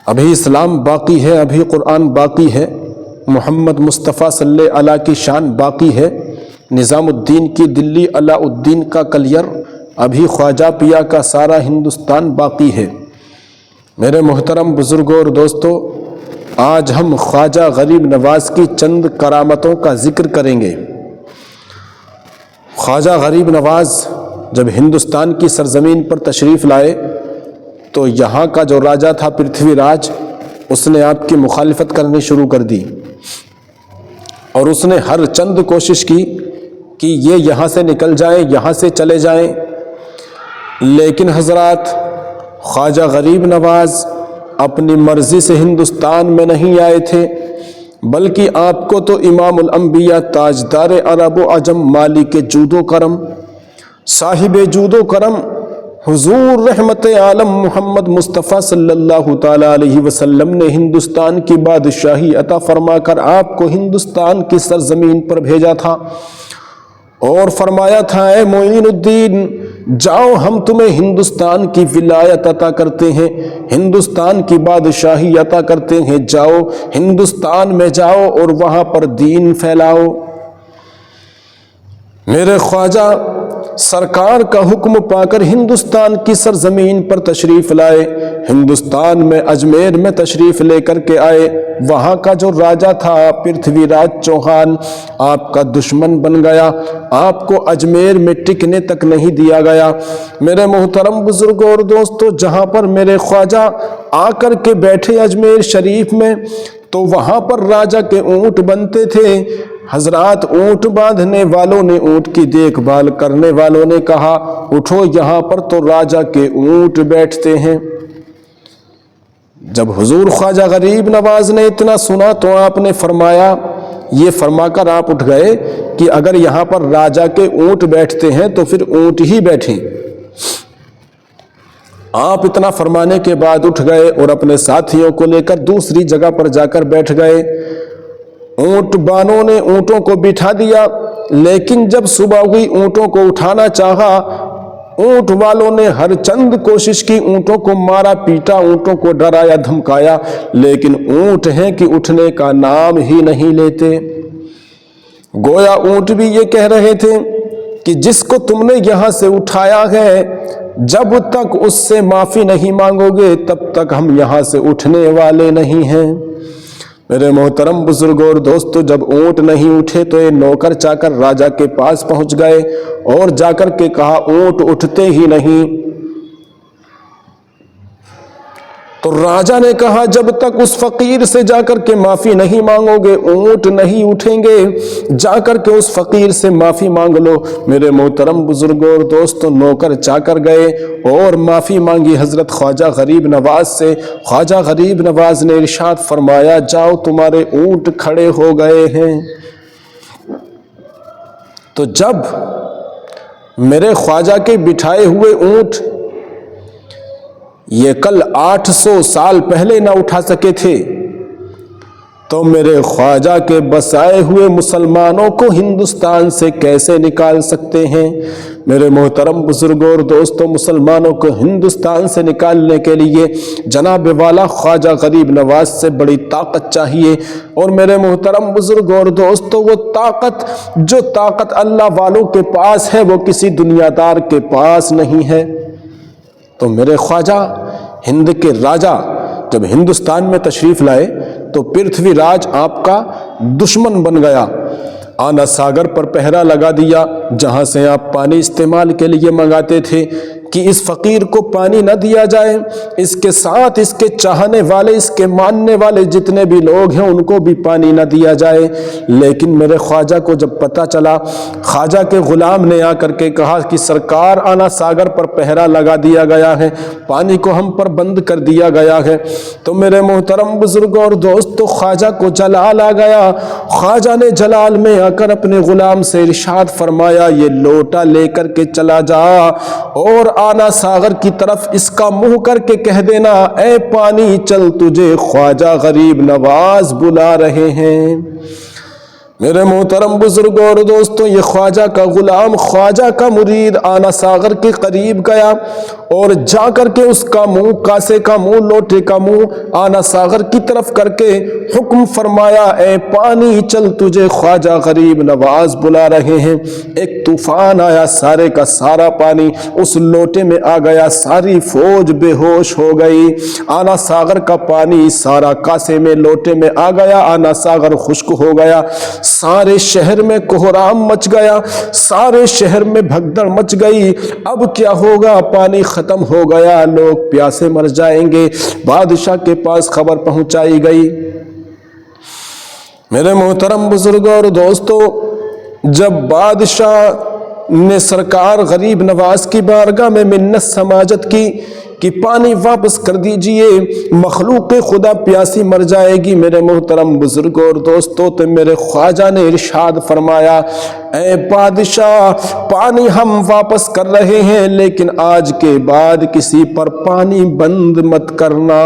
ابھی اسلام باقی ہے، ابھی قرآن باقی ہے، محمد مصطفیٰ صلی اللہ علیہ کی شان باقی ہے، نظام الدین کی دلی علاء الدین کا کلیر، ابھی خواجہ پیا کا سارا ہندوستان باقی ہے۔ میرے محترم بزرگوں اور دوستو، آج ہم خواجہ غریب نواز کی چند کرامتوں کا ذکر کریں گے۔ خواجہ غریب نواز جب ہندوستان کی سرزمین پر تشریف لائے تو یہاں کا جو راجا تھا پرتھوی راج، اس نے آپ کی مخالفت کرنی شروع کر دی اور اس نے ہر چند کوشش کی کہ یہ یہاں سے نکل جائیں، یہاں سے چلے جائیں، لیکن حضرات خواجہ غریب نواز اپنی مرضی سے ہندوستان میں نہیں آئے تھے، بلکہ آپ کو تو امام الانبیاء، تاجدار عرب و عجم، مالک جود و کرم، صاحب جود و کرم حضور رحمت عالم محمد مصطفیٰ صلی اللہ تعالی علیہ وسلم نے ہندوستان کی بادشاہی عطا فرما کر آپ کو ہندوستان کی سرزمین پر بھیجا تھا اور فرمایا تھا، اے معین الدین جاؤ، ہم تمہیں ہندوستان کی ولایت عطا کرتے ہیں، ہندوستان کی بادشاہی عطا کرتے ہیں، جاؤ ہندوستان میں جاؤ اور وہاں پر دین پھیلاؤ۔ میرے خواجہ سرکار کا حکم پا کر ہندوستان کی سرزمین پر تشریف لائے، ہندوستان میں اجمیر میں تشریف لے کر کے آئے۔ وہاں کا جو راجا تھا پرتھوی راج چوہان، آپ کا دشمن بن گیا، آپ کو اجمیر میں ٹکنے تک نہیں دیا گیا۔ میرے محترم بزرگوں اور دوستو، جہاں پر میرے خواجہ آ کر کے بیٹھے اجمیر شریف میں تو وہاں پر راجا کے اونٹ بنتے تھے۔ حضرات اونٹ باندھنے والوں نے، اونٹ کی دیکھ بھال کرنے والوں نے کہا، اٹھو یہاں پر تو راجا کے اونٹ بیٹھتے ہیں۔ جب حضور خواجہ غریب نواز نے اتنا سنا تو آپ نے فرمایا، یہ فرما کر آپ اٹھ گئے کہ اگر یہاں پر راجا کے اونٹ بیٹھتے ہیں تو پھر اونٹ ہی بیٹھیں۔ آپ اتنا فرمانے کے بعد اٹھ گئے اور اپنے ساتھیوں کو لے کر دوسری جگہ پر جا کر بیٹھ گئے۔ اونٹ بانوں نے اونٹوں کو بٹھا دیا، لیکن جب صبح ہوئی اونٹوں کو اٹھانا چاہا، اونٹ والوں نے ہر چند کوشش کی، اونٹوں کو مارا پیٹا، اونٹوں کو ڈرایا دھمکایا، لیکن اونٹ ہیں کہ اٹھنے کا نام ہی نہیں لیتے۔ گویا اونٹ بھی یہ کہہ رہے تھے کہ جس کو تم نے یہاں سے اٹھایا ہے، جب تک اس سے معافی نہیں مانگو گے تب تک ہم یہاں سے اٹھنے والے نہیں ہیں۔ میرے محترم بزرگوں اور دوستو، جب اونٹ نہیں اٹھے تو یہ نوکر چاکر راجا کے پاس پہنچ گئے اور جا کر کے کہا، اونٹ اٹھتے ہی نہیں۔ تو راجا نے کہا، جب تک اس فقیر سے جا کر کے معافی نہیں مانگو گے اونٹ نہیں اٹھیں گے، جا کر کے اس فقیر سے معافی مانگ لو۔ میرے محترم بزرگوں اور دوستو، نوکر چاکر گئے اور معافی مانگی حضرت خواجہ غریب نواز سے۔ خواجہ غریب نواز نے ارشاد فرمایا، جاؤ تمہارے اونٹ کھڑے ہو گئے ہیں۔ تو جب میرے خواجہ کے بٹھائے ہوئے اونٹ یہ کل 800 سال پہلے نہ اٹھا سکے تھے تو میرے خواجہ کے بسائے ہوئے مسلمانوں کو ہندوستان سے کیسے نکال سکتے ہیں؟ میرے محترم بزرگوں اور دوستوں، مسلمانوں کو ہندوستان سے نکالنے کے لیے جناب والا خواجہ غریب نواز سے بڑی طاقت چاہیے، اور میرے محترم بزرگوں اور دوستوں، وہ طاقت جو طاقت اللہ والوں کے پاس ہے وہ کسی دنیا دار کے پاس نہیں ہے۔ تو میرے خواجہ ہند کے راجا جب ہندوستان میں تشریف لائے تو پرتھوی راج آپ کا دشمن بن گیا، آنا ساگر پر پہرا لگا دیا، جہاں سے آپ پانی استعمال کے لیے منگاتے تھے کہ اس فقیر کو پانی نہ دیا جائے، اس کے ساتھ اس کے چاہنے والے، اس کے ماننے والے جتنے بھی لوگ ہیں ان کو بھی پانی نہ دیا جائے۔ لیکن میرے خواجہ کو جب پتہ چلا، خواجہ کے غلام نے آ کر کے کہا کہ سرکار، آنا ساگر پر پہرا لگا دیا گیا ہے، پانی کو ہم پر بند کر دیا گیا ہے۔ تو میرے محترم بزرگوں اور دوستو، خواجہ کو جلال آ گیا۔ خواجہ نے جلال میں آ کر اپنے غلام سے ارشاد فرمایا، یہ لوٹا لے کر کے چلا جا اور آنا ساگر کی طرف اس کا منہ کر کے کہہ دینا، اے پانی چل، تجھے خواجہ غریب نواز بلا رہے ہیں۔ میرے محترم بزرگوں اور دوستوں، یہ خواجہ کا غلام، خواجہ کا مرید آنا ساغر کے قریب گیا اور جا کر کے اس کا منہ، کاسے کا منہ، لوٹے کا منہ آنا ساغر کی طرف کر کے حکم فرمایا، اے پانی چل، تجھے خواجہ غریب نواز بلا رہے ہیں۔ ایک طوفان آیا، سارے کا سارا پانی اس لوٹے میں آ گیا، ساری فوج بے ہوش ہو گئی۔ آنا ساغر کا پانی سارا کاسے میں، لوٹے میں آ گیا، آنا ساغر خشک ہو گیا، سارے شہر میں کوہرام مچ گیا، سارے شہر میں بھگدڑ مچ گئی۔ اب کیا ہوگا؟ پانی ختم ہو گیا، لوگ پیاسے مر جائیں گے۔ بادشاہ کے پاس خبر پہنچائی گئی۔ میرے محترم بزرگوں اور دوستوں، جب بادشاہ نے سرکار غریب نواز کی بارگاہ میں منت سماجت کی کہ پانی واپس کر دیجئے، مخلوق خدا پیاسی مر جائے گی، میرے محترم بزرگوں اور دوستوں، تو میرے خواجہ نے ارشاد فرمایا، اے بادشاہ، پانی ہم واپس کر رہے ہیں، لیکن آج کے بعد کسی پر پانی بند مت کرنا۔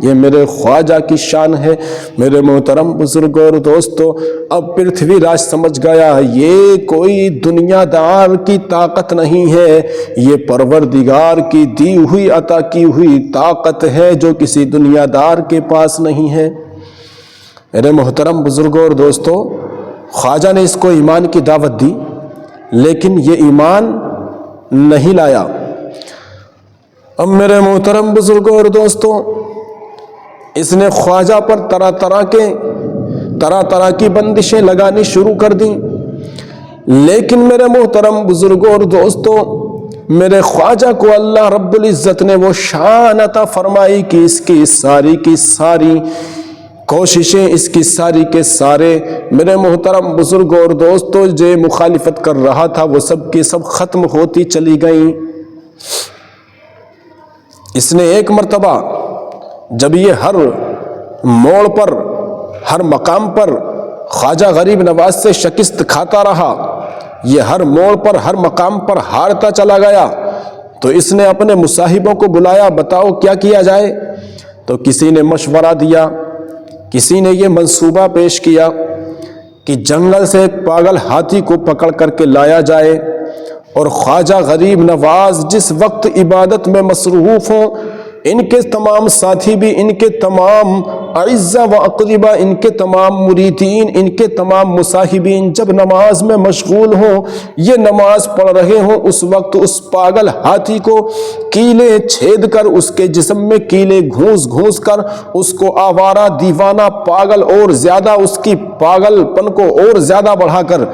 یہ میرے خواجہ کی شان ہے۔ میرے محترم بزرگوں اور دوستوں، اب پرتھوی راج سمجھ گیا، یہ کوئی دنیا دار کی طاقت نہیں ہے، یہ پروردگار کی دی ہوئی عطا کی ہوئی طاقت ہے جو کسی دنیا دار کے پاس نہیں ہے۔ میرے محترم بزرگوں اور دوستوں، خواجہ نے اس کو ایمان کی دعوت دی، لیکن یہ ایمان نہیں لایا۔ اب میرے محترم بزرگوں اور دوستوں، اس نے خواجہ پر طرح طرح کی بندشیں لگانی شروع کر دیں، لیکن میرے محترم بزرگوں اور دوستوں، میرے خواجہ کو اللہ رب العزت نے وہ شان عطا فرمائی کہ اس کی ساری کوششیں، اس کی ساری کے سارے، میرے محترم بزرگوں اور دوستوں، جو مخالفت کر رہا تھا وہ سب کی سب ختم ہوتی چلی گئیں۔ اس نے ایک مرتبہ جب یہ ہر موڑ پر، ہر مقام پر خواجہ غریب نواز سے شکست کھاتا رہا، یہ ہر موڑ پر، ہر مقام پر ہارتا چلا گیا، تو اس نے اپنے مصاحبوں کو بلایا، بتاؤ کیا کیا جائے؟ تو کسی نے مشورہ دیا، کسی نے یہ منصوبہ پیش کیا کہ جنگل سے ایک پاگل ہاتھی کو پکڑ کر کے لایا جائے، اور خواجہ غریب نواز جس وقت عبادت میں مصروف ہوں، ان کے تمام ساتھی بھی، ان کے تمام اعزاء و اقرباء، ان کے تمام مریدین، ان کے تمام مصاحبین جب نماز میں مشغول ہوں، یہ نماز پڑھ رہے ہوں، اس وقت اس پاگل ہاتھی کو کیلے چھید کر، اس کے جسم میں کیلے گھونس گھونس کر، اس کو آوارہ، دیوانہ، پاگل اور زیادہ، اس کی پاگل پن کو اور زیادہ بڑھا کر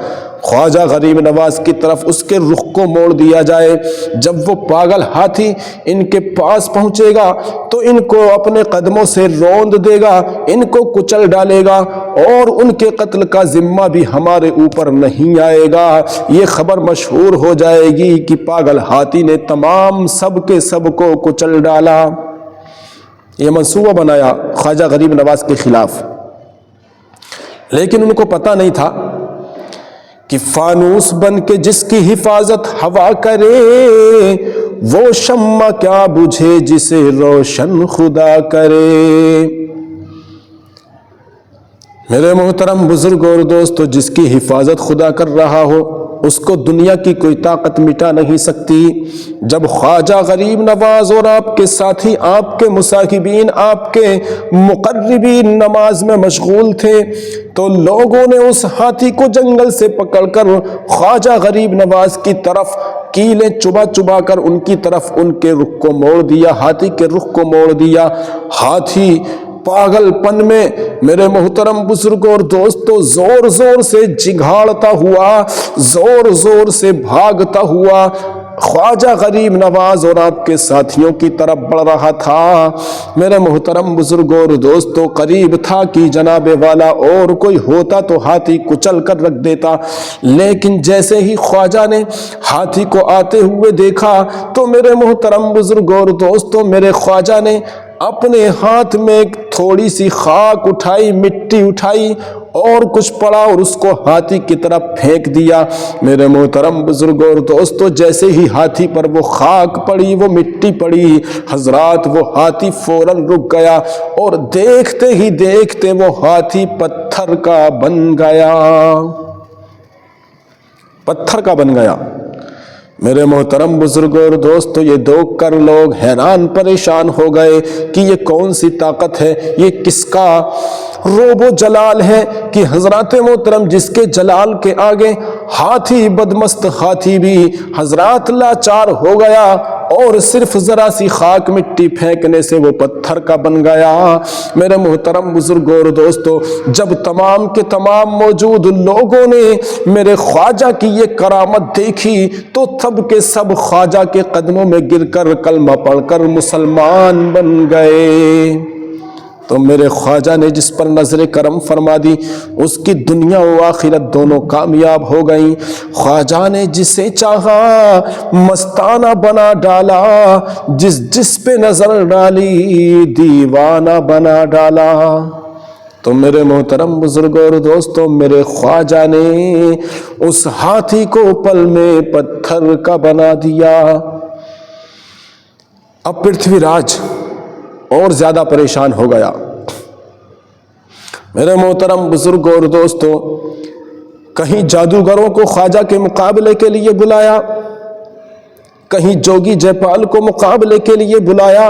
خواجہ غریب نواز کی طرف اس کے رخ کو موڑ دیا جائے۔ جب وہ پاگل ہاتھی ان کے پاس پہنچے گا تو ان کو اپنے قدموں سے روند دے گا، ان کو کچل ڈالے گا، اور ان کے قتل کا ذمہ بھی ہمارے اوپر نہیں آئے گا۔ یہ خبر مشہور ہو جائے گی کہ پاگل ہاتھی نے تمام سب کے سب کو کچل ڈالا۔ یہ منصوبہ بنایا خواجہ غریب نواز کے خلاف، لیکن ان کو پتہ نہیں تھا کہ فانوس بن کے جس کی حفاظت ہوا کرے، وہ شمع کیا بجھے جسے روشن خدا کرے۔ میرے محترم بزرگ اور دوستو، جس کی حفاظت خدا کر رہا ہو اس کو دنیا کی کوئی طاقت مٹا نہیں سکتی۔ جب خواجہ غریب نواز اور آپ کے ساتھی، آپ کے مصاحبین، آپ کے مقربین نماز میں مشغول تھے تو لوگوں نے اس ہاتھی کو جنگل سے پکڑ کر خواجہ غریب نواز کی طرف کیلیں چبا چبا کر ان کی طرف ان کے رخ کو موڑ دیا، ہاتھی کے رخ کو موڑ دیا۔ ہاتھی پاگل پن میں میرے محترم بزرگوں اور دوستوں زور زور سے جھگاڑتا ہوا، زور زور سے بھاگتا ہوا خواجہ غریب نواز اور آپ کے ساتھیوں کی طرف بڑھ رہا تھا۔ میرے محترم بزرگوں اور دوستوں، قریب تھا کہ جناب والا اور کوئی ہوتا تو ہاتھی کچل کر رکھ دیتا، لیکن جیسے ہی خواجہ نے ہاتھی کو آتے ہوئے دیکھا تو میرے محترم بزرگوں اور دوستوں، میرے خواجہ نے اپنے ہاتھ میں ایک تھوڑی سی خاک اٹھائی، مٹی اٹھائی اور کچھ پڑا اور اس کو ہاتھی کی طرف پھینک دیا۔ میرے محترم بزرگوں اور دوستو، جیسے ہی ہاتھی پر وہ خاک پڑی، وہ مٹی پڑی، حضرات وہ ہاتھی فوراً رک گیا اور دیکھتے ہی دیکھتے وہ ہاتھی پتھر کا بن گیا، پتھر کا بن گیا۔ میرے محترم بزرگوں اور دوستو، یہ دیکھ کر لوگ حیران پریشان ہو گئے کہ یہ کون سی طاقت ہے، یہ کس کا روب و جلال ہے کہ حضرات محترم جس کے جلال کے آگے ہاتھی، بدمست ہاتھی بھی حضرات لاچار ہو گیا اور صرف ذرا سی خاک مٹی پھینکنے سے وہ پتھر کا بن گیا۔ میرے محترم بزرگوں اور دوستو، جب تمام کے تمام موجود لوگوں نے میرے خواجہ کی یہ کرامت دیکھی تو سب کے سب خواجہ کے قدموں میں گر کر کلمہ پڑھ کر مسلمان بن گئے۔ تو میرے خواجہ نے جس پر نظر کرم فرما دی، اس کی دنیا و آخرت دونوں کامیاب ہو گئیں۔ خواجہ نے جسے چاہا مستانہ بنا ڈالا، جس پہ نظر ڈالی دیوانہ بنا ڈالا۔ تو میرے محترم بزرگوں اور دوستوں، میرے خواجہ نے اس ہاتھی کو پل میں پتھر کا بنا دیا۔ اب پرتھوی راج اور زیادہ پریشان ہو گیا۔ میرے محترم بزرگوں اور دوستو، کہیں جادوگروں کو خواجہ کے مقابلے کے لیے بلایا، کہیں جوگی جے پال کو مقابلے کے لیے بلایا،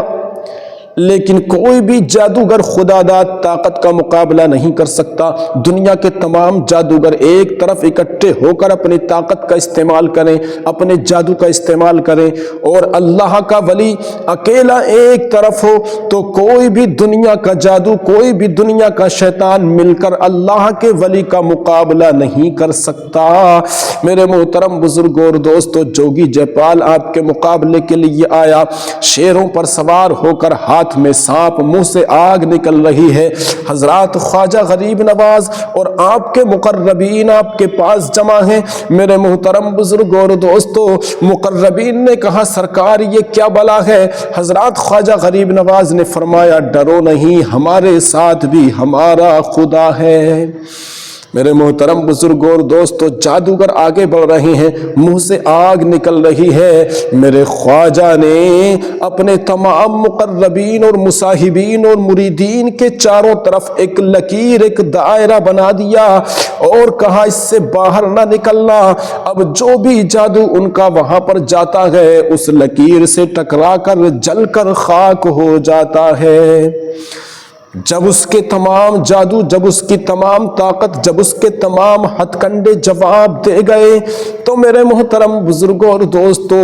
لیکن کوئی بھی جادوگر خداداد طاقت کا مقابلہ نہیں کر سکتا۔ دنیا کے تمام جادوگر ایک طرف اکٹھے ہو کر اپنی طاقت کا استعمال کریں، اپنے جادو کا استعمال کریں، اور اللہ کا ولی اکیلا ایک طرف ہو تو کوئی بھی دنیا کا جادو، کوئی بھی دنیا کا شیطان مل کر اللہ کے ولی کا مقابلہ نہیں کر سکتا۔ میرے محترم بزرگوں اور دوستو، جوگی جے پال آپ کے مقابلے کے لیے آیا، شیروں پر سوار ہو کر ہاتھ میں سانپ، منہ سے آگ نکل رہی ہے۔ حضرات خواجہ غریب نواز اور آپ کے مقربین آپ کے پاس جمع ہیں۔ میرے محترم بزرگوں اور دوستو، مقربین نے کہا سرکار یہ کیا بلا ہے؟ حضرات خواجہ غریب نواز نے فرمایا ڈرو نہیں، ہمارے ساتھ بھی ہمارا خدا ہے۔ میرے محترم بزرگوں اور دوستو، جادوگر آگے بڑھ رہے ہیں، منہ سے آگ نکل رہی ہے۔ میرے خواجہ نے اپنے تمام مقربین اور مصاحبین اور مریدین کے چاروں طرف ایک لکیر، ایک دائرہ بنا دیا اور کہا اس سے باہر نہ نکلنا۔ اب جو بھی جادو ان کا وہاں پر جاتا ہے اس لکیر سے ٹکرا کر جل کر خاک ہو جاتا ہے۔ جب اس کے تمام جادو، جب اس کی تمام طاقت، جب اس کے تمام ہتھ کنڈے جواب دے گئے تو میرے محترم بزرگوں اور دوستو،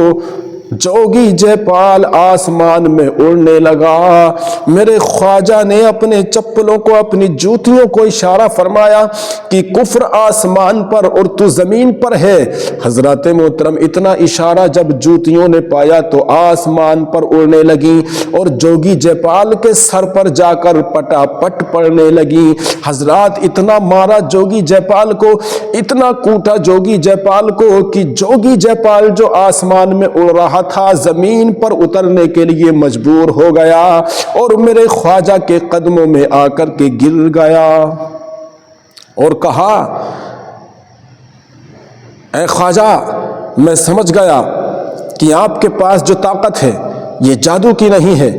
جوگی جے پال آسمان میں اڑنے لگا۔ میرے خواجہ نے اپنے چپلوں کو، اپنی جوتیوں کو اشارہ فرمایا کہ کفر آسمان پر اور تو زمین پر ہے۔ حضرات محترم، اتنا اشارہ جب جوتیوں نے پایا تو آسمان پر اڑنے لگی اور جوگی جے پال کے سر پر جا کر پٹا پٹ پڑنے لگی۔ حضرات اتنا مارا جوگی جے پال کو، اتنا کوٹا جوگی جے پال کو کہ جوگی جے پال جو آسمان میں اڑ رہا تھا زمین پر اترنے کے لیے مجبور ہو گیا اور میرے خواجہ کے قدموں میں آ کر کے گر گیا اور کہا اے خواجہ، میں سمجھ گیا کہ آپ کے پاس جو طاقت ہے یہ جادو کی نہیں ہے،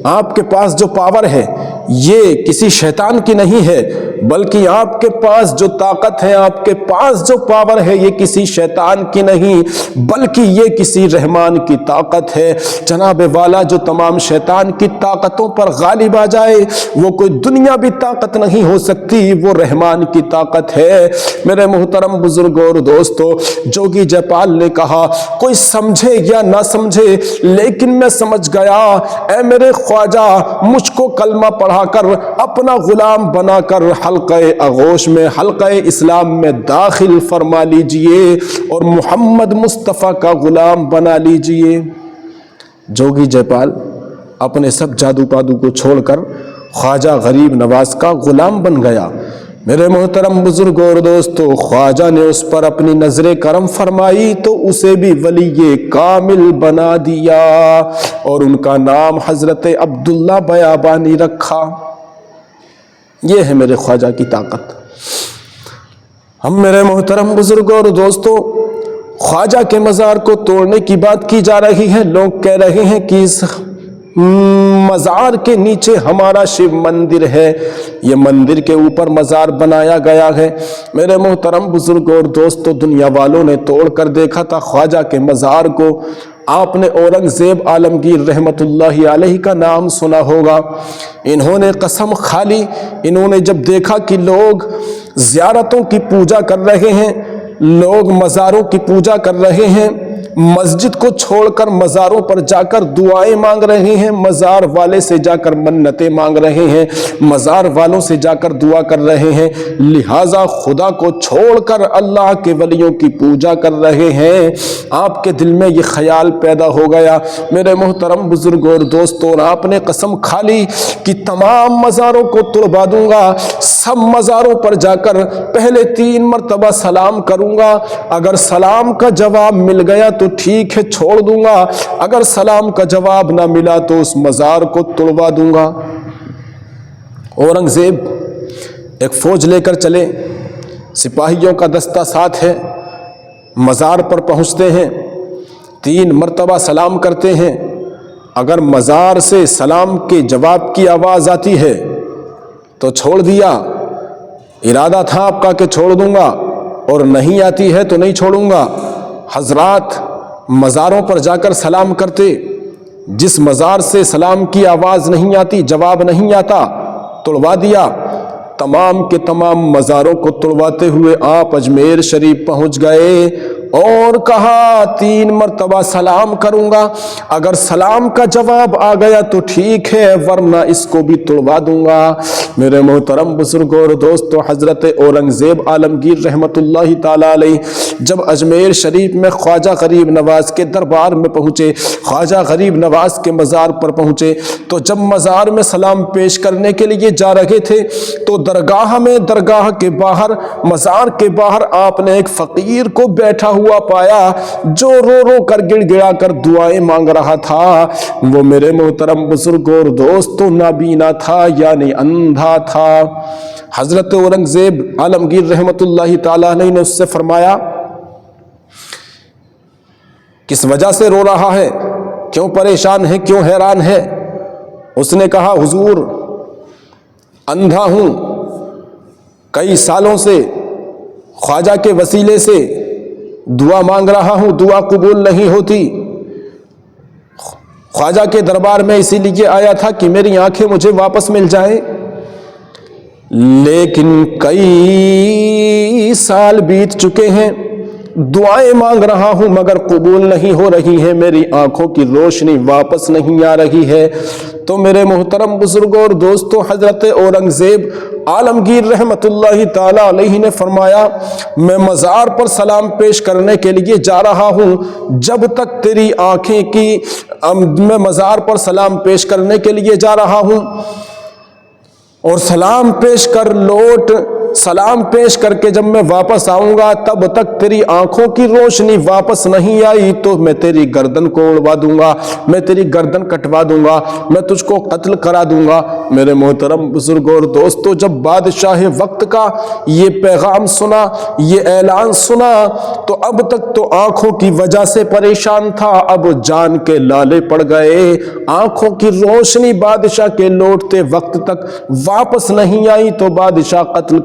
آپ کے پاس جو پاور ہے یہ کسی شیطان کی نہیں ہے، بلکہ آپ کے پاس جو طاقت ہے، آپ کے پاس جو پاور ہے یہ کسی شیطان کی نہیں بلکہ یہ کسی رحمان کی طاقت ہے۔ جناب والا، جو تمام شیطان کی طاقتوں پر غالب آ جائے وہ کوئی دنیا بھی طاقت نہیں ہو سکتی، وہ رحمان کی طاقت ہے۔ میرے محترم بزرگوں اور دوستو، جوگی جے پال نے کہا کوئی سمجھے یا نہ سمجھے لیکن میں سمجھ گیا، اے میرے خواجہ مجھ کو کلمہ پڑھا کر اپنا غلام بنا کر حلقہ آغوش میں، حلقہ اسلام میں داخل فرما لیجئے اور محمد مصطفیٰ کا غلام بنا لیجئے۔ جوگی جے پال اپنے سب جادو پادو کو چھوڑ کر خواجہ غریب نواز کا غلام بن گیا۔ میرے محترم بزرگوں اور دوستو، خواجہ نے اس پر اپنی نظر کرم فرمائی تو اسے بھی ولی کامل بنا دیا اور ان کا نام حضرت عبداللہ بیابانی رکھا۔ یہ ہے میرے خواجہ کی طاقت۔ ہم میرے محترم بزرگوں اور دوستوں، خواجہ کے مزار کو توڑنے کی بات کی جا رہی ہے۔ لوگ کہہ رہے ہیں کہ اس مزار کے نیچے ہمارا شیو مندر ہے، یہ مندر کے اوپر مزار بنایا گیا ہے۔ میرے محترم بزرگوں اور دوستوں، دنیا والوں نے توڑ کر دیکھا تھا خواجہ کے مزار کو۔ آپ نے اورنگزیب عالمگیر رحمت اللہ علیہ کا نام سنا ہوگا۔ انہوں نے قسم کھا لی، انہوں نے جب دیکھا کہ لوگ زیارتوں کی پوجا کر رہے ہیں، لوگ مزاروں کی پوجا کر رہے ہیں، مسجد کو چھوڑ کر مزاروں پر جا کر دعائیں مانگ رہے ہیں، مزار والے سے جا کر منتیں مانگ رہے ہیں، مزار والوں سے جا کر دعا کر رہے ہیں، لہٰذا خدا کو چھوڑ کر اللہ کے ولیوں کی پوجا کر رہے ہیں۔ آپ کے دل میں یہ خیال پیدا ہو گیا میرے محترم بزرگوں اور دوستوں، اور آپ نے قسم کھا لی کہ تمام مزاروں کو توڑوا دوں گا، سب مزاروں پر جا کر پہلے 3 مرتبہ سلام کروں گا، اگر سلام کا جواب مل گیا تو ٹھیک ہے چھوڑ دوں گا، اگر سلام کا جواب نہ ملا تو اس مزار کو توڑوا دوں گا۔ اورنگزیب ایک فوج لے کر چلے، سپاہیوں کا دستہ ساتھ ہے، مزار پر پہنچتے ہیں، 3 مرتبہ سلام کرتے ہیں، اگر مزار سے سلام کے جواب کی آواز آتی ہے تو چھوڑ دیا، ارادہ تھا آپ کا کہ چھوڑ دوں گا، اور نہیں آتی ہے تو نہیں چھوڑوں گا۔ حضرات مزاروں پر جا کر سلام کرتے، جس مزار سے سلام کی آواز نہیں آتی، جواب نہیں آتا، توڑوا دیا۔ تمام کے تمام مزاروں کو توڑواتے ہوئے آپ اجمیر شریف پہنچ گئے اور کہا 3 مرتبہ سلام کروں گا، اگر سلام کا جواب آ گیا تو ٹھیک ہے ورنہ اس کو بھی توڑوا دوں گا۔ میرے محترم بزرگوں اور دوستوں، حضرت اورنگزیب عالمگیر رحمت اللہ تعالی علیہ جب اجمیر شریف میں خواجہ غریب نواز کے دربار میں پہنچے، خواجہ غریب نواز کے مزار پر پہنچے، تو جب مزار میں سلام پیش کرنے کے لیے جا رہے تھے تو درگاہ میں، درگاہ کے باہر، مزار کے باہر آپ نے ایک فقیر کو بیٹھا ہوا پایا جو رو رو کر گڑ گڑا کر دعائیں مانگ رہا تھا۔ وہ میرے محترم بزرگوں اور دوستوں نابینا تھا، یعنی اندھا تھا۔ حضرت اورنگزیب عالمگیر رحمت اللہ تعالیٰ نے اس سے فرمایا کس وجہ سے رو رہا ہے، کیوں پریشان ہے، کیوں حیران ہے؟ اس نے کہا حضور اندھا ہوں، کئی سالوں سے خواجہ کے وسیلے سے دعا مانگ رہا ہوں، دعا قبول نہیں ہوتی، خواجہ کے دربار میں اسی لیے آیا تھا کہ میری آنکھیں مجھے واپس مل جائیں، لیکن کئی سال بیت چکے ہیں، دعائیں مانگ رہا ہوں مگر قبول نہیں ہو رہی ہیں، میری آنکھوں کی روشنی واپس نہیں آ رہی ہے۔ تو میرے محترم بزرگوں اور دوستوں، حضرت اورنگزیب عالمگیر رحمت اللہ تعالی علیہ نے فرمایا میں مزار پر سلام پیش کرنے کے لیے جا رہا ہوں، جب تک تیری آنکھیں کی میں مزار پر سلام پیش کرنے کے لیے جا رہا ہوں، اور سلام پیش کر لوٹ، سلام پیش کر کے جب میں واپس آؤں گا تب تک تیری آنکھوں کی روشنی واپس نہیں آئی تو میں تیری گردن کو اڑوا دوں گا، میں تیری گردن کٹوا دوں گا، میں تجھ کو قتل کرا دوں گا۔ میرے محترم بزرگوں اور دوستوں، جب بادشاہ وقت کا یہ پیغام سنا، یہ اعلان سنا، تو اب تک تو آنکھوں کی وجہ سے پریشان تھا، اب جان کے لالے پڑ گئے، آنکھوں کی روشنی بادشاہ کے لوٹتے وقت تک واپس نہیں آئی تو بادشاہ قتل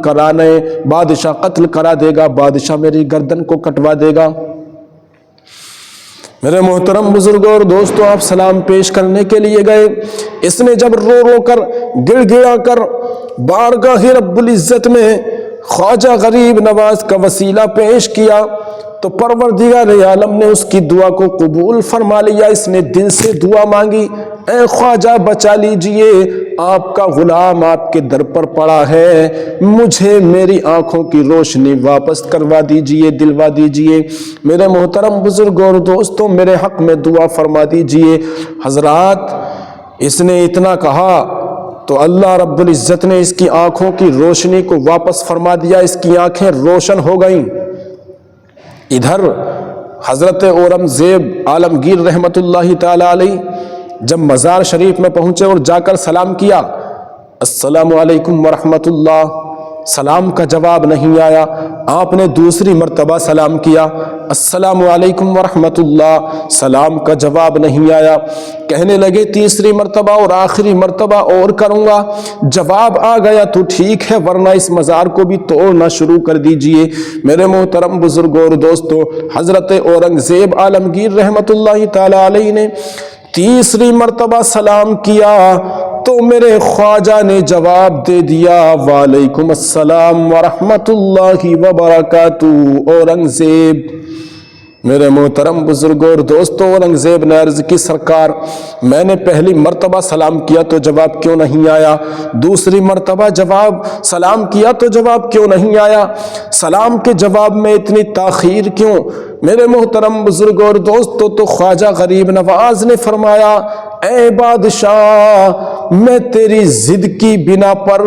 بادشاہ قتل کرا دے گا، بادشاہ میری گردن کو کٹوا دے گا۔ میرے محترم بزرگوں اور دوستوں، آپ سلام پیش کرنے کے لیے گئے، اس نے جب رو رو کر گڑ گڑا کر بارگاہ رب العزت میں خواجہ غریب نواز کا وسیلہ پیش کیا تو پروردگار عالم نے اس کی دعا کو قبول فرما لیا۔ اس نے دل سے دعا مانگی، اے خواجہ بچا لیجئے، آپ کا غلام آپ کے در پر پڑا ہے، مجھے میری آنکھوں کی روشنی واپس کروا دیجئے، دلوا دیجئے۔ میرے محترم بزرگوں اور دوستوں، میرے حق میں دعا فرما دیجئے۔ حضرات اس نے اتنا کہا تو اللہ رب العزت نے اس کی آنکھوں کی روشنی کو واپس فرما دیا، اس کی آنکھیں روشن ہو گئیں۔ ادھر حضرت اورنگزیب عالمگیر رحمت اللہ تعالی علیہ جب مزار شریف میں پہنچے اور جا کر سلام کیا، السلام علیکم ورحمت اللہ، سلام کا جواب نہیں آیا۔ آپ نے دوسری مرتبہ سلام کیا، السلام علیکم ورحمۃ اللہ، سلام کا جواب نہیں آیا۔ کہنے لگے تیسری مرتبہ اور آخری مرتبہ اور کروں گا، جواب آ گیا تو ٹھیک ہے، ورنہ اس مزار کو بھی توڑنا شروع کر دیجئے۔ میرے محترم بزرگوں اور دوستو، حضرت اورنگزیب عالمگیر رحمت اللہ تعالی علیہ نے تیسری مرتبہ سلام کیا تو میرے خواجہ نے جواب دے دیا، وعلیکم السلام ورحمۃ اللہ وبرکاتہ۔ اورنگزیب، میرے محترم بزرگوں اور دوستوں، اورنگزیب نے عرض کی، سرکار میں نے پہلی مرتبہ سلام کیا تو جواب کیوں نہیں آیا؟ دوسری مرتبہ سلام کیا تو جواب کیوں نہیں آیا؟ سلام کے جواب میں اتنی تاخیر کیوں؟ میرے محترم بزرگوں اور دوستوں، تو خواجہ غریب نواز نے فرمایا، اے بادشاہ، میں تیری ضد کی بنا پر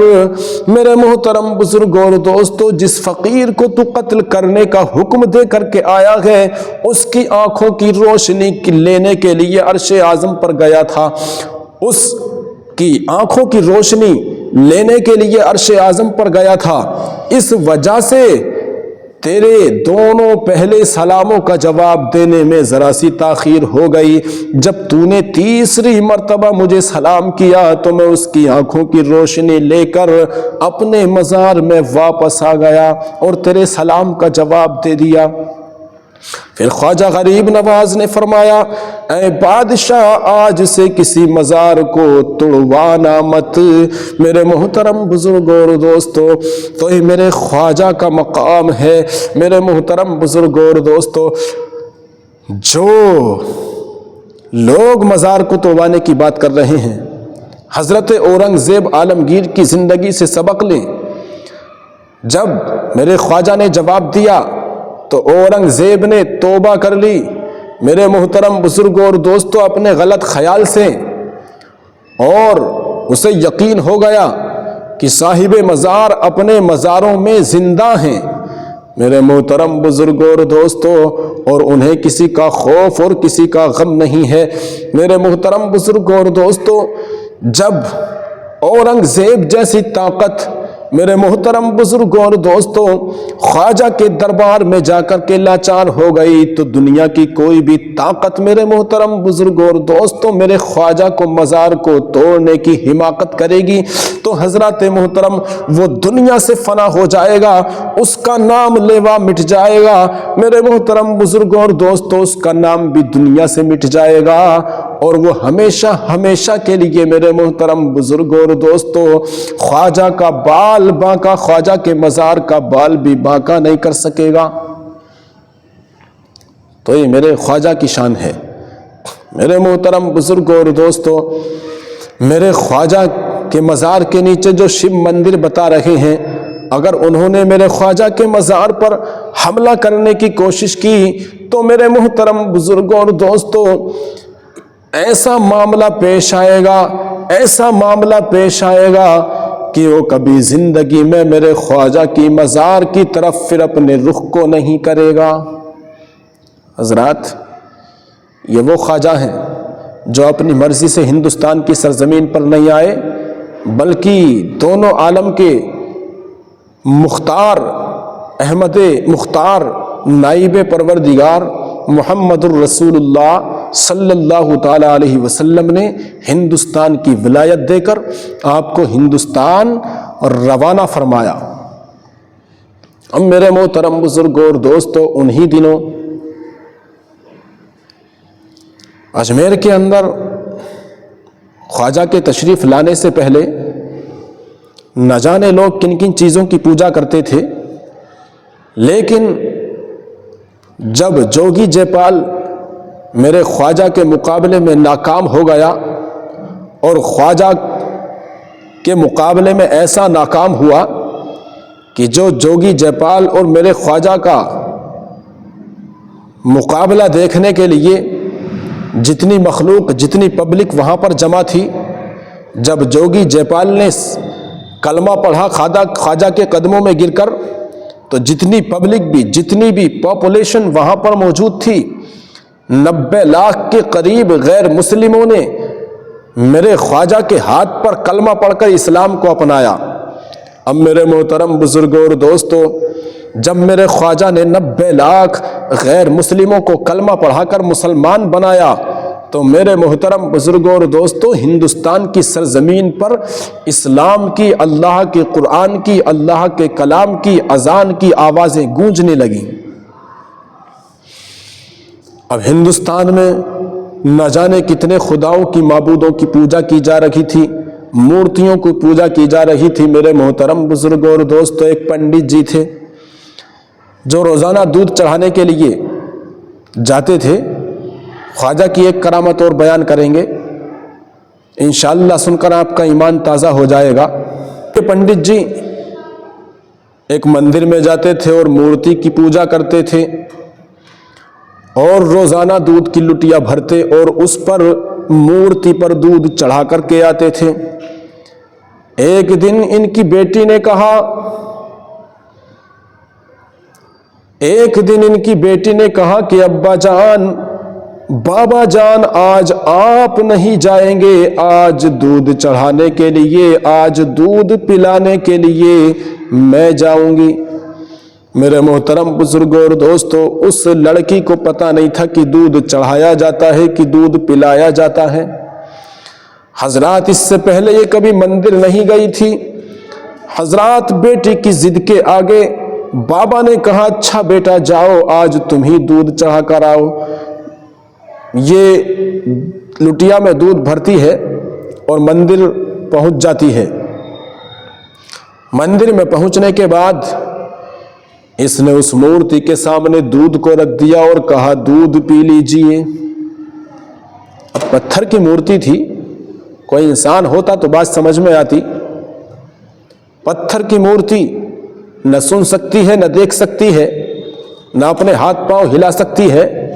میرے محترم بزرگوں اور دوستوں، جس فقیر کو تو قتل کرنے کا حکم دے کر کے آیا ہے، اس کی آنکھوں کی روشنی لینے کے لیے عرش اعظم پر گیا تھا، اس کی آنکھوں کی روشنی لینے کے لیے عرش اعظم پر گیا تھا، اس وجہ سے تیرے دونوں پہلے سلاموں کا جواب دینے میں ذرا سی تاخیر ہو گئی۔ جب تو نے تیسری مرتبہ مجھے سلام کیا تو میں اس کی آنکھوں کی روشنی لے کر اپنے مزار میں واپس آ گیا اور تیرے سلام کا جواب دے دیا۔ پھر خواجہ غریب نواز نے فرمایا، اے بادشاہ، آج سے کسی مزار کو توڑوانا مت۔ میرے محترم بزرگوں اور دوستوں، تو یہ میرے خواجہ کا مقام ہے۔ میرے محترم بزرگوں اور دوستوں، جو لوگ مزار کو توڑوانے کی بات کر رہے ہیں، حضرت اورنگزیب عالمگیر کی زندگی سے سبق لیں۔ جب میرے خواجہ نے جواب دیا تو اورنگزیب نے توبہ کر لی۔ میرے محترم بزرگوں اور دوستوں، اپنے غلط خیال سے، اور اسے یقین ہو گیا کہ صاحب مزار اپنے مزاروں میں زندہ ہیں۔ میرے محترم بزرگوں اور دوستوں، اور انہیں کسی کا خوف اور کسی کا غم نہیں ہے۔ میرے محترم بزرگوں اور دوستوں، جب اورنگزیب جیسی طاقت، میرے محترم بزرگوں اور دوستوں، خواجہ کے دربار میں جا کر کے لاچار ہو گئی، تو دنیا کی کوئی بھی طاقت میرے محترم بزرگوں اور دوستوں میرے خواجہ کو مزار کو توڑنے کی حماقت کرے گی تو حضرت محترم وہ دنیا سے فنا ہو جائے گا، اس کا نام لیوا مٹ جائے گا۔ میرے محترم بزرگوں اور دوستوں، اس کا نام بھی دنیا سے مٹ جائے گا، اور وہ ہمیشہ ہمیشہ کے لیے میرے محترم بزرگوں اور دوستوں خواجہ کا بال باقا، خواجہ کے مزار کا بال بھی باقا نہیں کر سکے گا۔ تو یہ میرے خواجہ کی شان ہے۔ میرے محترم بزرگوں اور دوستوں، میرے خواجہ کے مزار کے نیچے جو شیو مندر بتا رہے ہیں، اگر انہوں نے میرے خواجہ کے مزار پر حملہ کرنے کی کوشش کی تو میرے محترم بزرگوں اور دوستوں ایسا معاملہ پیش آئے گا، ایسا معاملہ پیش آئے گا کہ وہ کبھی زندگی میں میرے خواجہ کی مزار کی طرف پھر اپنے رخ کو نہیں کرے گا۔ حضرات، یہ وہ خواجہ ہیں جو اپنی مرضی سے ہندوستان کی سرزمین پر نہیں آئے، بلکہ دونوں عالم کے مختار، احمد مختار، نائب پروردگار محمد الرسول اللہ صلی اللہ تعالی علیہ وسلم نے ہندوستان کی ولایت دے کر آپ کو ہندوستان روانہ فرمایا۔ اب میرے محترم بزرگوں اور دوستوں، انہی دنوں اجمیر کے اندر خواجہ کے تشریف لانے سے پہلے نہ جانے لوگ کن کن چیزوں کی پوجا کرتے تھے، لیکن جب جوگی جے پال میرے خواجہ کے مقابلے میں ناکام ہو گیا، اور خواجہ کے مقابلے میں ایسا ناکام ہوا کہ جو جوگی جے پال اور میرے خواجہ کا مقابلہ دیکھنے کے لیے جتنی مخلوق، جتنی پبلک وہاں پر جمع تھی، جب جوگی جے پال نے کلمہ پڑھا خواجہ کے قدموں میں گر کر، تو جتنی پبلک بھی، جتنی بھی پاپولیشن وہاں پر موجود تھی، 90 لاکھ کے قریب غیر مسلموں نے میرے خواجہ کے ہاتھ پر کلمہ پڑھ کر اسلام کو اپنایا۔ اب میرے محترم بزرگوں اور دوستوں، جب میرے خواجہ نے 90 لاکھ غیر مسلموں کو کلمہ پڑھا کر مسلمان بنایا تو میرے محترم بزرگوں اور دوستوں، ہندوستان کی سرزمین پر اسلام کی، اللہ کے قرآن کی، اللہ کے کلام کی، اذان کی آوازیں گونجنے لگیں۔ اب ہندوستان میں نہ جانے کتنے خداؤں کی، معبودوں کی پوجا کی جا رہی تھی، مورتیوں کی پوجا کی جا رہی تھی۔ میرے محترم بزرگوں اور دوستوں، ایک پنڈت جی تھے جو روزانہ دودھ چڑھانے کے لیے جاتے تھے۔ خواجہ کی ایک کرامت اور بیان کریں گے، انشاءاللہ سن کر آپ کا ایمان تازہ ہو جائے گا۔ کہ پنڈت جی ایک مندر میں جاتے تھے اور مورتی کی پوجا کرتے تھے اور روزانہ دودھ کی لٹیاں بھرتے اور اس پر مورتی پر دودھ چڑھا کر کے آتے تھے۔ ایک دن ان کی بیٹی نے کہا کہ ابا جان، بابا جان، آج آپ نہیں جائیں گے، آج دودھ چڑھانے کے لیے، آج دودھ پلانے کے لیے میں جاؤں گی۔ میرے محترم بزرگوں اور دوستوں، اس لڑکی کو پتہ نہیں تھا کہ دودھ چڑھایا جاتا ہے کہ دودھ پلایا جاتا ہے۔ حضرات اس سے پہلے یہ کبھی مندر نہیں گئی تھی۔ حضرات بیٹی کی ضد کے آگے بابا نے کہا اچھا بیٹا جاؤ، آج تم ہی دودھ چڑھا کر آؤ۔ یہ لٹیا میں دودھ بھرتی ہے اور مندر پہنچ جاتی ہے۔ مندر میں پہنچنے کے بعد اس نے اس مورتی کے سامنے دودھ کو رکھ دیا اور کہا دودھ پی لیجئے۔ اب پتھر کی مورتی تھی، کوئی انسان ہوتا تو بات سمجھ میں آتی۔ پتھر کی مورتی نہ سن سکتی ہے، نہ دیکھ سکتی ہے، نہ اپنے ہاتھ پاؤں ہلا سکتی ہے۔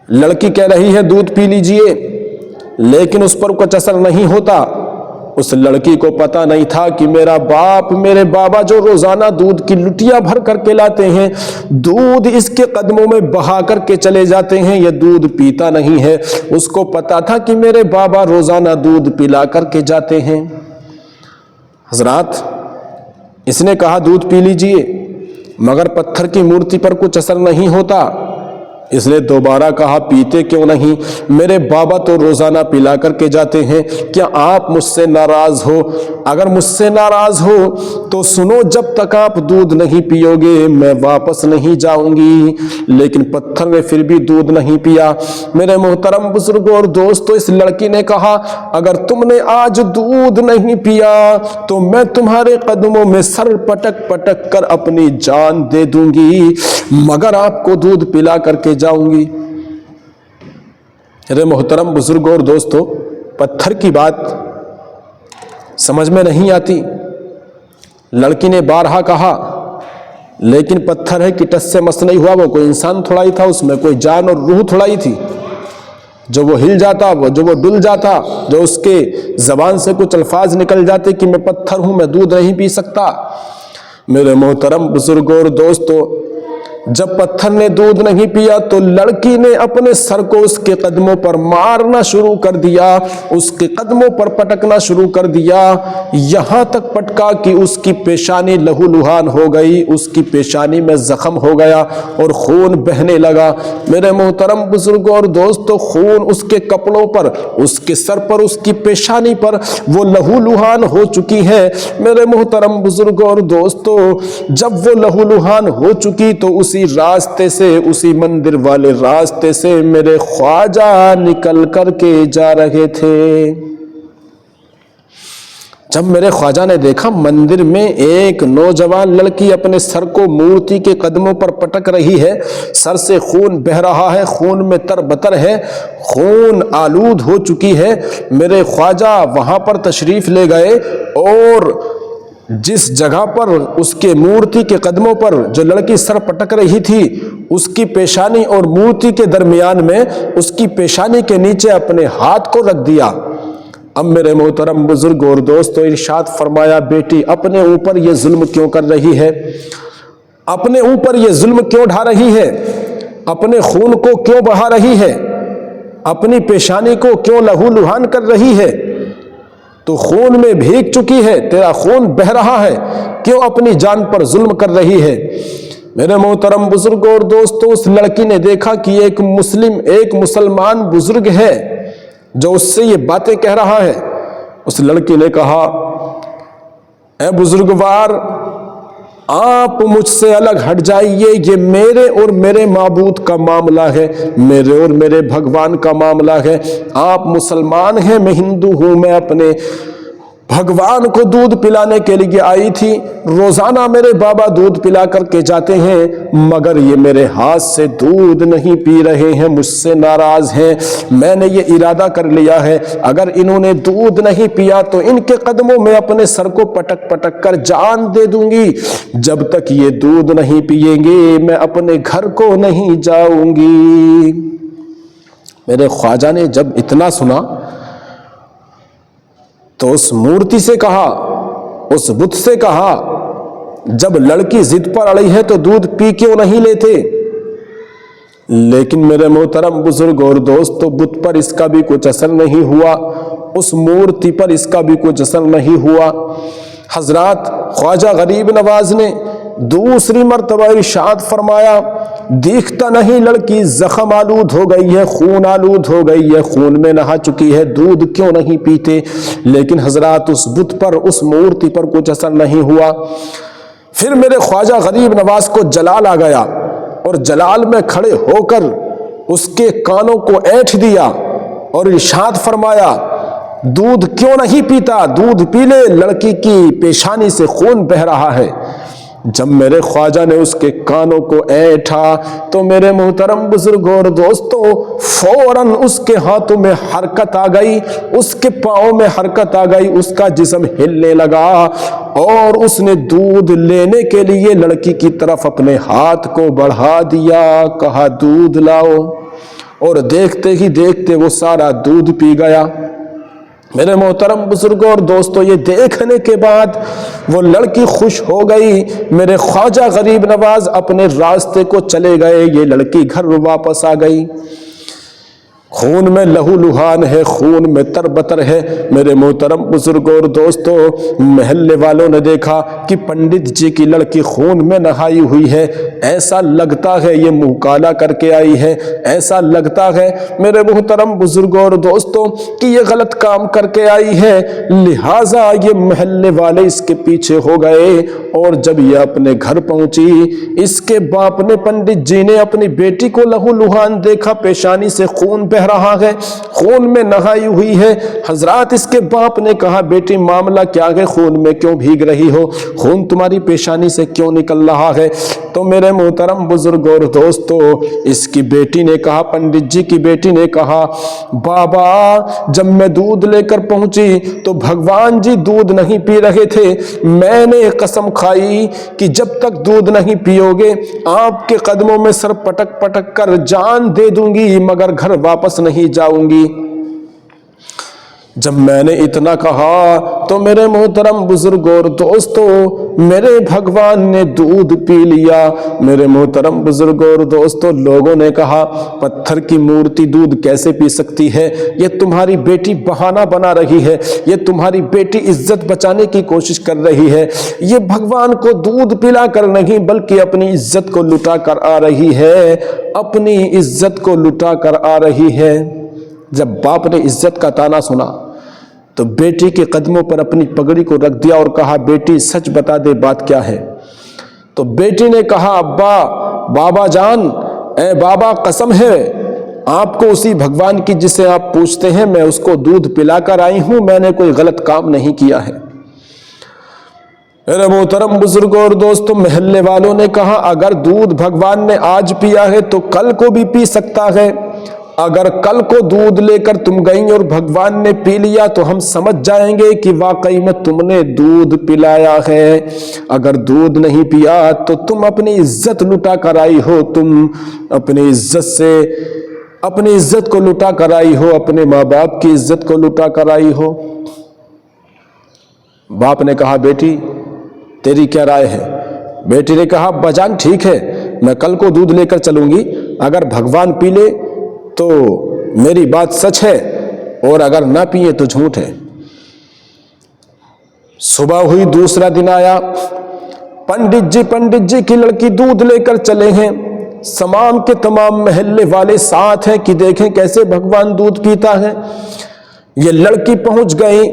لڑکی کہہ رہی ہے دودھ پی لیجئے، لیکن اس پر کچھ اثر نہیں ہوتا۔ اس لڑکی کو پتہ نہیں تھا کہ میرا باپ، میرے بابا جو روزانہ دودھ کی لٹیاں بھر کر کے لاتے ہیں، دودھ اس کے قدموں میں بہا کر کے چلے جاتے ہیں، یہ دودھ پیتا نہیں ہے۔ اس کو پتہ تھا کہ میرے بابا روزانہ دودھ پلا کر کے جاتے ہیں۔ حضرات اس نے کہا دودھ پی لیجئے، مگر پتھر کی مورتی پر کچھ اثر نہیں ہوتا۔ اس نے دوبارہ کہا پیتے کیوں نہیں؟ میرے بابا تو روزانہ پلا کر کے جاتے ہیں، کیا آپ مجھ سے ناراض ہو؟ اگر مجھ سے ناراض ہو تو سنو، جب تک آپ دودھ نہیں پیو گے میں واپس نہیں جاؤں گی۔ لیکن پتھر نے پھر بھی دودھ نہیں پیا۔ میرے محترم بزرگوں اور دوستوں، اس لڑکی نے کہا اگر تم نے آج دودھ نہیں پیا تو میں تمہارے قدموں میں سر پٹک پٹک کر اپنی جان دے دوں گی، مگر آپ کو دودھ پلا کر کے جاؤں گی۔ میرے محترم بزرگوں اور دوستوں، پتھر کی بات سمجھ میں نہیں آتی۔ لڑکی نے بارہا کہا، لیکن پتھر ہے کہ ٹس سے مس نہیں ہوا، وہ کوئی انسان تھوڑا ہی تھا، اس میں کوئی جان اور روح تھوڑا ہی تھی۔ جو وہ ہل جاتا، جو وہ ڈل جاتا، جو اس کے زبان سے کچھ الفاظ نکل جاتے کہ میں پتھر ہوں، میں دودھ نہیں پی سکتا۔ میرے محترم بزرگوں اور دوستوں، جب پتھر نے دودھ نہیں پیا تو لڑکی نے اپنے سر کو اس کے قدموں پر مارنا شروع کر دیا، اس کے قدموں پر پٹکنا شروع کر دیا، یہاں تک پٹکا کہ اس کی پیشانی لہو لہان ہو گئی، اس کی پیشانی میں زخم ہو گیا اور خون بہنے لگا۔ میرے محترم بزرگوں اور دوستوں، خون اس کے کپڑوں پر، اس کے سر پر، اس کی پیشانی پر وہ لہو لہان ہو چکی ہے۔ میرے محترم بزرگوں اور دوستوں، جب وہ لہو لہان ہو چکی تو اسی راستے سے، اسی مندر والے راستے سے میرے خواجہ نکل کر کے جا رہے تھے۔ جب میرے خواجہ نے دیکھا مندر میں ایک نوجوان لڑکی اپنے سر کو مورتی کے قدموں پر پٹک رہی ہے، سر سے خون بہہ رہا ہے، خون میں تربتر ہے، خون آلود ہو چکی ہے، میرے خواجہ وہاں پر تشریف لے گئے اور جس جگہ پر اس کے مورتی کے قدموں پر جو لڑکی سر پٹک رہی تھی، اس کی پیشانی اور مورتی کے درمیان میں، اس کی پیشانی کے نیچے اپنے ہاتھ کو رکھ دیا۔ اب میرے محترم بزرگ اور دوستو، ارشاد فرمایا بیٹی اپنے اوپر یہ ظلم کیوں کر رہی ہے؟ اپنے اوپر یہ ظلم کیوں ڈھا رہی ہے؟ اپنے خون کو کیوں بہا رہی ہے؟ اپنی پیشانی کو کیوں لہو لہان کر رہی ہے؟ تو خون میں بھیگ چکی ہے، تیرا خون بہہ رہا ہے، کیوں اپنی جان پر ظلم کر رہی ہے؟ میرے محترم بزرگوں اور دوستوں، اس لڑکی نے دیکھا کہ ایک مسلمان بزرگ ہے جو اس سے یہ باتیں کہہ رہا ہے۔ اس لڑکی نے کہا، اے بزرگوار، آپ مجھ سے الگ ہٹ جائیے، یہ میرے اور میرے معبود کا معاملہ ہے، میرے اور میرے بھگوان کا معاملہ ہے۔ آپ مسلمان ہیں، میں ہندو ہوں، میں اپنے بھگوان کو دودھ پلانے کے لیے آئی تھی، روزانہ میرے بابا دودھ پلا کر کے جاتے ہیں، مگر یہ میرے ہاتھ سے دودھ نہیں پی رہے ہیں، مجھ سے ناراض ہیں۔ میں نے یہ ارادہ کر لیا ہے، اگر انہوں نے دودھ نہیں پیا تو ان کے قدموں میں اپنے سر کو پٹک پٹک کر جان دے دوں گی۔ جب تک یہ دودھ نہیں پیئیں گے میں اپنے گھر کو نہیں جاؤں گی۔ میرے خواجہ نے جب اتنا سنا تو اس مورتی سے کہا، اس بت سے کہا، جب لڑکی ضد پر اڑی ہے تو دودھ پی کیوں نہیں لیتے؟ لیکن میرے محترم بزرگ اور دوستو، بت پر اس کا بھی کچھ اثر نہیں ہوا، اس مورتی پر اس کا بھی کچھ اثر نہیں ہوا۔ حضرات خواجہ غریب نواز نے دوسری مرتبہ ارشاد فرمایا، دیکھتا نہیں لڑکی زخم آلود ہو گئی ہے، خون آلود ہو گئی ہے، خون میں نہا چکی ہے، دودھ کیوں نہیں پیتے؟ لیکن حضرات اس بت پر، اس مورتی پر کچھ اثر نہیں ہوا۔ پھر میرے خواجہ غریب نواز کو جلال آ گیا اور جلال میں کھڑے ہو کر اس کے کانوں کو اینٹھ دیا اور ارشاد فرمایا، دودھ کیوں نہیں پیتا؟ دودھ پی لے، لڑکی کی پیشانی سے خون بہہ رہا ہے۔ جب میرے خواجہ نے اس کے کانوں کو اینٹھا تو میرے محترم بزرگوں اور دوستوں، فوراً اس کے ہاتھوں میں حرکت آ گئی، اس کے پاؤں میں حرکت آ گئی، اس کا جسم ہلنے لگا اور اس نے دودھ لینے کے لیے لڑکی کی طرف اپنے ہاتھ کو بڑھا دیا، کہا دودھ لاؤ، اور دیکھتے ہی دیکھتے وہ سارا دودھ پی گیا۔ میرے محترم بزرگوں اور دوستوں، یہ دیکھنے کے بعد وہ لڑکی خوش ہو گئی۔ میرے خواجہ غریب نواز اپنے راستے کو چلے گئے، یہ لڑکی گھر واپس آ گئی۔ خون میں لہو لہان ہے، خون میں تربتر ہے۔ میرے محترم بزرگوں اور دوستوں، محلے والوں نے دیکھا کہ پنڈت جی کی لڑکی خون میں نہائی ہوئی ہے، ایسا لگتا ہے یہ منہ کالا کر کے آئی ہے، ایسا لگتا ہے میرے محترم بزرگوں اور دوستوں کہ یہ غلط کام کر کے آئی ہے، لہٰذا یہ محلے والے اس کے پیچھے ہو گئے۔ اور جب یہ اپنے گھر پہنچی، اس کے باپ نے، پنڈت جی نے اپنی بیٹی کو لہو لہان دیکھا، پیشانی سے خون بہہ رہا ہے، خون میں نہائی ہوئی ہے۔ حضرات اس کے باپ نے کہا، بیٹی معاملہ کیا ہے؟ خون میں کیوں بھیگ رہی ہو؟ خون تمہاری پیشانی سے کیوں نکل رہا ہے؟ تو میرے محترم بزرگ اور دوستو، اس کی بیٹی نے کہا، پنڈت جی کی بیٹی نے کہا، بابا جب میں دودھ لے کر پہنچی تو بھگوان جی دودھ نہیں پی رہے تھے، میں نے قسم کھائی کہ جب تک دودھ نہیں پیو گے آپ کے قدموں میں سر پٹک پٹک کر جان دے دوں گی، مگر گھر واپس نہیں جاؤں گی۔ جب میں نے اتنا کہا تو میرے محترم بزرگ اور دوستو، میرے بھگوان نے دودھ پی لیا۔ میرے محترم بزرگ اور دوستو، لوگوں نے کہا، پتھر کی مورتی دودھ کیسے پی سکتی ہے؟ یہ تمہاری بیٹی بہانہ بنا رہی ہے، یہ تمہاری بیٹی عزت بچانے کی کوشش کر رہی ہے، یہ بھگوان کو دودھ پلا کر نہیں بلکہ اپنی عزت کو لٹا کر آ رہی ہے، اپنی عزت کو لٹا کر آ رہی ہے۔ جب باپ نے عزت کا تانا سنا تو بیٹی کے قدموں پر اپنی پگڑی کو رکھ دیا اور کہا، بیٹی سچ بتا دے، بات کیا ہے؟ تو بیٹی نے کہا، ابا، بابا جان، اے بابا، قسم ہے آپ کو اسی بھگوان کی جسے آپ پوچھتے ہیں، میں اس کو دودھ پلا کر آئی ہوں، میں نے کوئی غلط کام نہیں کیا ہے۔ میرے محترم بزرگوں اور دوستوں، محلے والوں نے کہا، اگر دودھ بھگوان نے آج پیا ہے تو کل کو بھی پی سکتا ہے، اگر کل کو دودھ لے کر تم گئیں اور بھگوان نے پی لیا تو ہم سمجھ جائیں گے کہ واقعی میں تم نے دودھ پلایا ہے، اگر دودھ نہیں پیا تو تم اپنی عزت لٹا کر آئی ہو، تم اپنی عزت سے اپنی عزت کو لٹا کر آئی ہو، اپنے ماں باپ کی عزت کو لٹا کر آئی ہو۔ باپ نے کہا، بیٹی تیری کیا رائے ہے؟ بیٹی نے کہا، ابا جان ٹھیک ہے، میں کل کو دودھ لے کر چلوں گی، اگر بھگوان پی لے تو میری بات سچ ہے اور اگر نہ پیے تو جھوٹ ہے۔ صبح ہوئی، دوسرا دن آیا، پنڈت جی کی لڑکی دودھ لے کر چلے ہیں، تمام کے تمام محلے والے ساتھ ہیں کہ دیکھیں کیسے بھگوان دودھ پیتا ہے۔ یہ لڑکی پہنچ گئی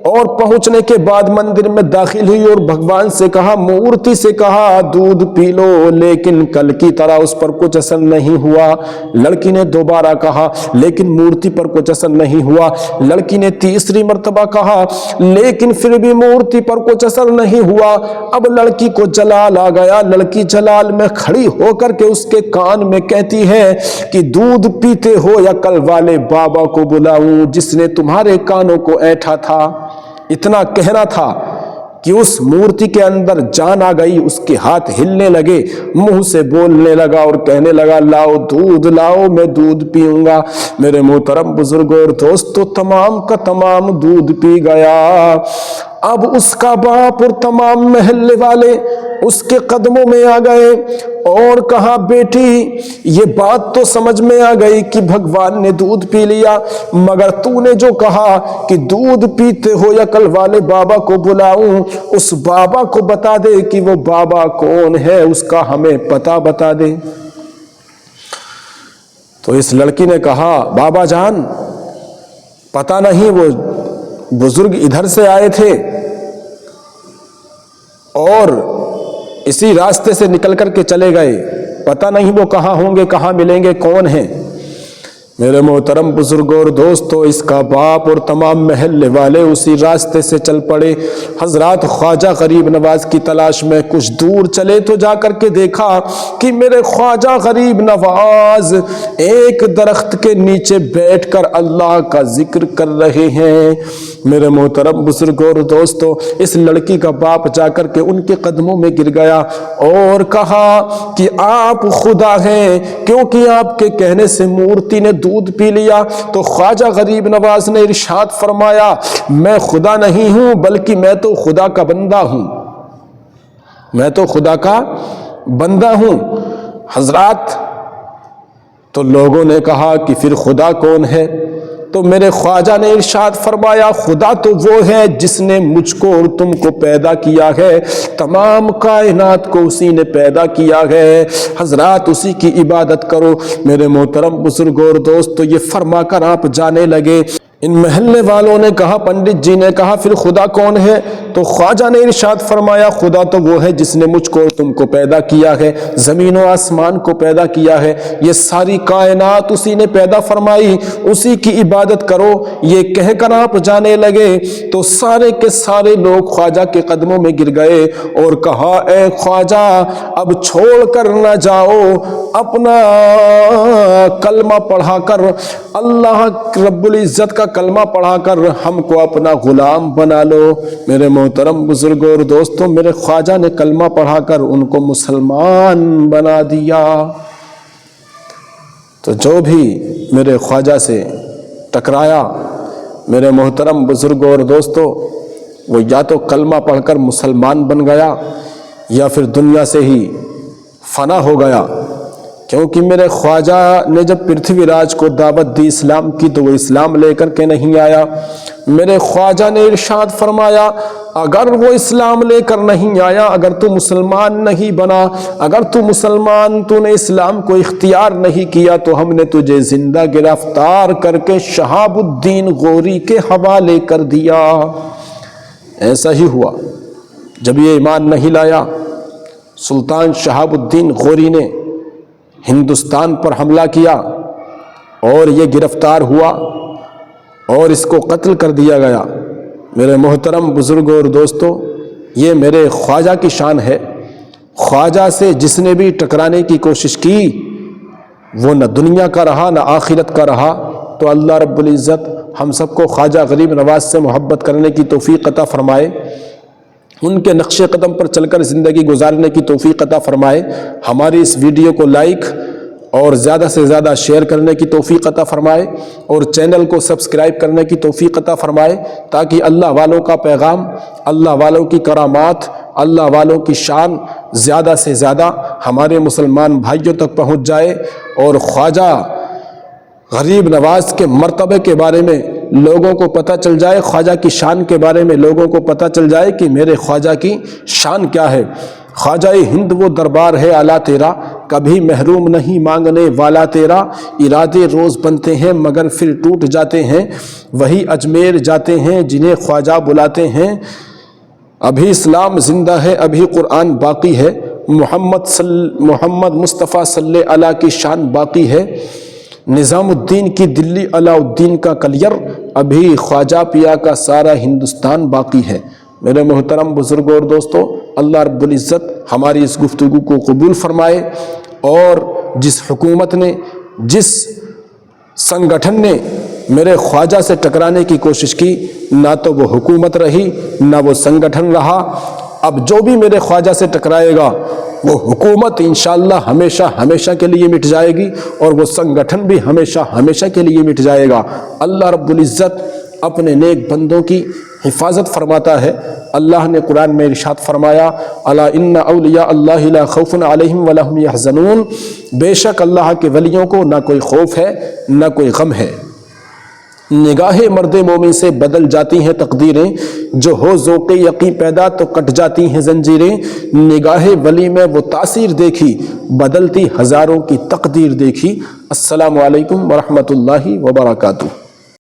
اور پہنچنے کے بعد مندر میں داخل ہوئی اور بھگوان سے کہا، مورتی سے کہا دودھ پی لو، لیکن کل کی طرح اس پر کچھ اثر نہیں ہوا۔ لڑکی نے دوبارہ کہا لیکن مورتی پر کچھ اثر نہیں ہوا۔ لڑکی نے تیسری مرتبہ کہا لیکن پھر بھی مورتی پر کچھ اثر نہیں ہوا۔ اب لڑکی کو جلال آ گیا، لڑکی جلال میں کھڑی ہو کر کے اس کے کان میں کہتی ہے کہ دودھ پیتے ہو یا کل والے بابا کو بلاؤں جس نے تمہارے کانوں کو اینٹھا تھا۔ اتنا کہنا تھا کہ اس مورتی کے اندر جان آ گئی، اس کے ہاتھ ہلنے لگے، منہ سے بولنے لگا اور کہنے لگا لاؤ دودھ لاؤ، میں دودھ پیوں گا۔ میرے محترم بزرگوں اور دوستو، تمام کا تمام دودھ پی گیا۔ اب اس کا باپ اور تمام محلے والے اس کے قدموں میں آ گئے اور کہا بیٹی یہ بات تو سمجھ میں آ گئی کہ بھگوان نے دودھ پی لیا، مگر تو نے جو کہا کہ دودھ پیتے ہو یا کل والے بابا کو بلاؤں، اس بابا کو بتا دے کہ وہ بابا کون ہے، اس کا ہمیں پتہ بتا دے۔ تو اس لڑکی نے کہا بابا جان پتہ نہیں، وہ بزرگ ادھر سے آئے تھے اور اسی راستے سے نکل کر کے چلے گئے، پتہ نہیں وہ کہاں ہوں گے، کہاں ملیں گے، کون ہیں۔ میرے محترم بزرگوں اور دوستو، اس کا باپ اور تمام محلے والے اسی راستے سے چل پڑے۔ حضرات خواجہ غریب نواز کی تلاش میں کچھ دور چلے تو جا کر کے دیکھا کہ میرے خواجہ غریب نواز ایک درخت کے نیچے بیٹھ کر اللہ کا ذکر کر رہے ہیں۔ میرے محترم بزرگوں اور دوستو، اس لڑکی کا باپ جا کر کے ان کے قدموں میں گر گیا اور کہا کہ آپ خدا ہیں، کیونکہ آپ کے کہنے سے مورتی نے دودھ پی لیا۔ تو خواجہ غریب نواز نے ارشاد فرمایا میں خدا نہیں ہوں بلکہ میں تو خدا کا بندہ ہوں، میں تو خدا کا بندہ ہوں۔ حضرات تو لوگوں نے کہا کہ پھر خدا کون ہے؟ تو میرے خواجہ نے ارشاد فرمایا خدا تو وہ ہے جس نے مجھ کو اور تم کو پیدا کیا ہے، تمام کائنات کو اسی نے پیدا کیا ہے، حضرات اسی کی عبادت کرو۔ میرے محترم بزرگوں اور دوستو، یہ فرما کر آپ جانے لگے۔ ان محلے والوں نے کہا، پنڈت جی نے کہا پھر خدا کون ہے؟ تو خواجہ نے ارشاد فرمایا خدا تو وہ ہے جس نے مجھ کو اور تم کو پیدا کیا ہے، زمین و آسمان کو پیدا کیا ہے، یہ ساری کائنات اسی نے پیدا فرمائی، اسی کی عبادت کرو۔ یہ کہہ کر آپ جانے لگے تو سارے کے سارے لوگ خواجہ کے قدموں میں گر گئے اور کہا اے خواجہ اب چھوڑ کر نہ جاؤ، اپنا کلمہ پڑھا کر، اللہ رب العزت کا کلمہ پڑھا کر ہم کو اپنا غلام بنا لو۔ میرے محترم بزرگوں اور دوستوں، میرے خواجہ نے کلمہ پڑھا کر ان کو مسلمان بنا دیا۔ تو جو بھی میرے خواجہ سے ٹکرایا، میرے محترم بزرگوں اور دوستوں، وہ یا تو کلمہ پڑھ کر مسلمان بن گیا یا پھر دنیا سے ہی فنا ہو گیا، کیونکہ میرے خواجہ نے جب پرتھوی راج کو دعوت دی اسلام کی تو وہ اسلام لے کر کے نہیں آیا۔ میرے خواجہ نے ارشاد فرمایا اگر وہ اسلام لے کر نہیں آیا، اگر تو مسلمان نہیں بنا، اگر تو نے اسلام کو اختیار نہیں کیا تو ہم نے تجھے زندہ گرفتار کر کے شہاب الدین غوری کے حوالے کر دیا۔ ایسا ہی ہوا، جب یہ ایمان نہیں لایا، سلطان شہاب الدین غوری نے ہندوستان پر حملہ کیا اور یہ گرفتار ہوا اور اس کو قتل کر دیا گیا۔ میرے محترم بزرگوں اور دوستو، یہ میرے خواجہ کی شان ہے۔ خواجہ سے جس نے بھی ٹکرانے کی کوشش کی وہ نہ دنیا کا رہا نہ آخرت کا رہا۔ تو اللہ رب العزت ہم سب کو خواجہ غریب نواز سے محبت کرنے کی توفیق عطا فرمائے، ان کے نقش قدم پر چل کر زندگی گزارنے کی توفیق عطا فرمائے، ہماری اس ویڈیو کو لائک اور زیادہ سے زیادہ شیئر کرنے کی توفیق عطا فرمائے اور چینل کو سبسکرائب کرنے کی توفیق عطا فرمائے، تاکہ اللہ والوں کا پیغام، اللہ والوں کی کرامات، اللہ والوں کی شان زیادہ سے زیادہ ہمارے مسلمان بھائیوں تک پہنچ جائے اور خواجہ غریب نواز کے مرتبے کے بارے میں لوگوں کو پتہ چل جائے خواجہ کی شان کے بارے میں، لوگوں کو پتہ چل جائے کہ میرے خواجہ کی شان کیا ہے۔ خواجہ ہند وہ دربار ہے اعلیٰ تیرا، کبھی محروم نہیں مانگنے والا تیرا، ارادے روز بنتے ہیں مگر پھر ٹوٹ جاتے ہیں، وہی اجمیر جاتے ہیں جنہیں خواجہ بلاتے ہیں۔ ابھی اسلام زندہ ہے، ابھی قرآن باقی ہے، محمد مصطفیٰ صلی اللہ کی شان باقی ہے، نظام الدین کی دلی علاء الدین کا کلیر، ابھی خواجہ پیا کا سارا ہندوستان باقی ہے۔ میرے محترم بزرگوں اور دوستوں، اللہ رب العزت ہماری اس گفتگو کو قبول فرمائے، اور جس حکومت نے، جس سنگٹھن نے میرے خواجہ سے ٹکرانے کی کوشش کی، نہ تو وہ حکومت رہی نہ وہ سنگٹھن رہا۔ اب جو بھی میرے خواجہ سے ٹکرائے گا وہ حکومت انشاءاللہ ہمیشہ ہمیشہ کے لیے مٹ جائے گی، اور وہ سنگٹھن بھی ہمیشہ ہمیشہ کے لیے مٹ جائے گا۔ اللہ رب العزت اپنے نیک بندوں کی حفاظت فرماتا ہے۔ اللہ نے قرآن میں ارشاد فرمایا، الا ان اولیاء اللہ لا خوف علیہم ولا هم یحزنون، بے شک اللہ کے ولیوں کو نہ کوئی خوف ہے نہ کوئی غم ہے۔ نگاہ مرد مومن سے بدل جاتی ہیں تقدیریں، جو ہو ذوق یقین پیدا تو کٹ جاتی ہیں زنجیریں، نگاہ ولی میں وہ تاثیر دیکھی، بدلتی ہزاروں کی تقدیر دیکھی۔ السلام علیکم ورحمۃ اللہ وبرکاتہ۔